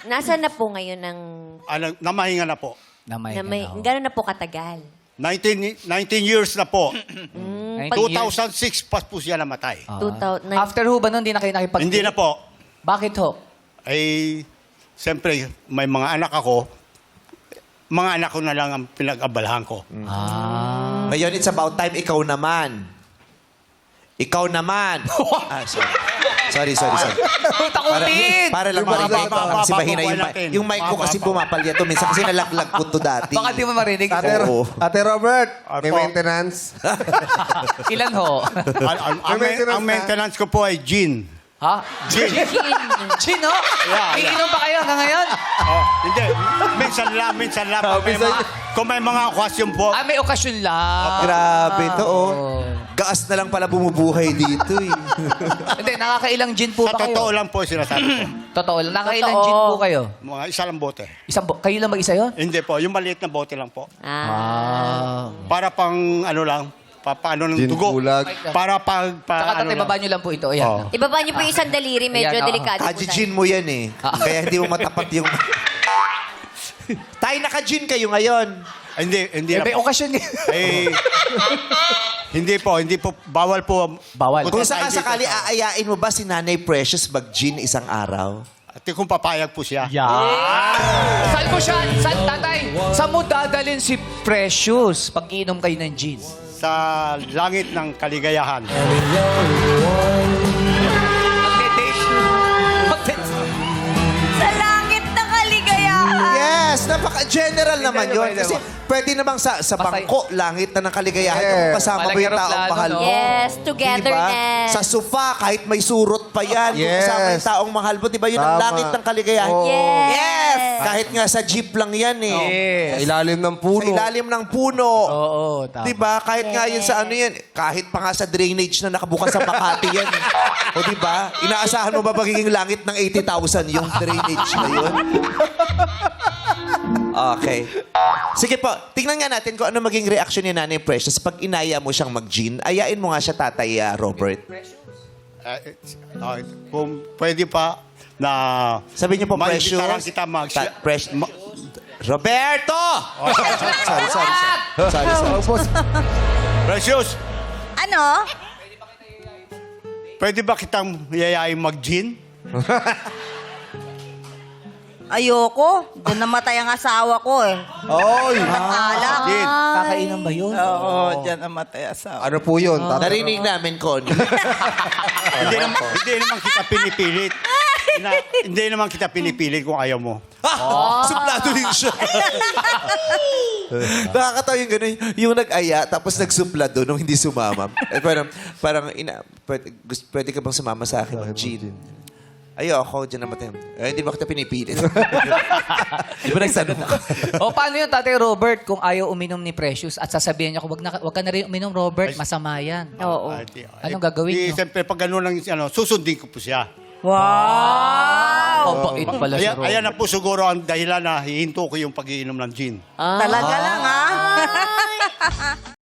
Nasaan na po ngayon ng... Namahinga na po. Gano'n na po katagal? 19 years na po. 19 2006 pa po siya namatay. 2009. After ho ba nun, hindi na kayo nakipag- Hindi na po. Bakit ho? Ay, siyempre, may mga anak ako. Mga anak ko na lang ang pinag-abalahan ko. Ngayon, it's about time ikaw naman. Ikaw naman. Sorry. Takutin! Para lang marinig. Kasi mahina yung mic ko kasi bumapalya to. Minsan kasi nalaglag ko to dati. Baka di mo marinig. Oo. Ate Robert, may Opo. maintenance. Ilan ho? Ang maintenance ko po ay gin. Ha? Gin. Gin, ho? Iinom pa kayo hanggang ngayon? Hindi. Minsan lang. Kung may mga okasyon po. May okasyon lang. Grabe to, oh. Gaas na lang pala bumubuhay dito, eh. Hindi, nakakailang gin po Sa ba kayo? totoo lang po sinasabi ko. Totoo lang. Nakakailang Totoo. gin po kayo? Mga isa lang bote. Kayo lang mag-isa yun? Hindi po. Yung maliit na bote lang po. Para pang ano lang. Paano ng Gin dugo. bulag. Para pag... Saka ano ibaba lang. nyo lang po ito. Ayan. Ibaba niyo po yung isang daliri, medyo Ayan, oo. delikado po. Kajijin mo yan, eh. Kaya hindi mo matapat yung... Tay, naka-gin kayo ngayon. Hindi na May po. okasyon nga. Hindi po. Bawal po. Bawal. Kung sakasakali, aayain mo ba si Nanay Precious mag-gin isang araw? At kung papayag po siya. Saan mo siya? Saan, tatay? Saan mo dadalhin si Precious pag iinom kayo ng gin? Sa langit ng kaligayahan. Sa langit na kaligayahan! Yes, napaka-general naman yun. Kasi pwede namang sa bangko, langit na ng kaligayahan. Kung kasama mo yung Walang taong aeroplano, mahal no? mo. Yes, togetherness. Diba? Sa sofa, kahit may surot pa yan. Kung Yes. kasama yung taong mahal mo, di ba yun ang Tama. langit ng kaligayahan? Oo. Yes! Kahit nga sa jeep lang yan, eh. Sa ilalim ng Sa puno. ilalim ng puno. Oo, tama. Di ba? Kahit nga yun sa ano yan, kahit pa nga sa drainage na nakabukas sa Makati yan. O di ba? Inaasahan mo ba magiging langit ng 80,000 yung drainage na yun? Okay. Sige po, tingnan nga natin kung ano maging reaction ni Nanay Precious pag inaya mo siyang mag-gin. Ayain mo nga siya, Tatay Robert. Kung pwede pa na... Sabi niyo po, Precious. Maibitaran kita mag... Roberto! Sorry. Precious, Ano? pwede ba kitang yayain mag-gin? Ayoko. Doon namatay ang asawa ko eh. Oy! Alak. Gin. Kakainom ba yun? Oo, dyan namatay asawa. Ano po yun? Narinig namin, Connie. Hindi naman kita pinipilit. Hindi naman kita pinipilit kung ayaw mo. Suplado din siya. Nakakatawa yung gano'n. Yung nag-aya, tapos nagsuplado nung hindi sumama. Pwede ka bang sumama sa akin, Jean? Ayoko, dyan namatay. Hindi ba kita pinipilit? Di ba nagsanong ako? O paano yun, Tatay Robert, kung ayaw uminom ni Precious at sasabihin niya, wag ka na rin uminom, Robert, masama yan. Oo. Anong gagawin niyo? Siyempre, pag gano'n lang, susundin ko po siya. Wow! Oh, bait pala si Robert. Ayan na po siguro ang dahilan na hihinto ko yung pag-iinom ng gin. Talaga lang, ah.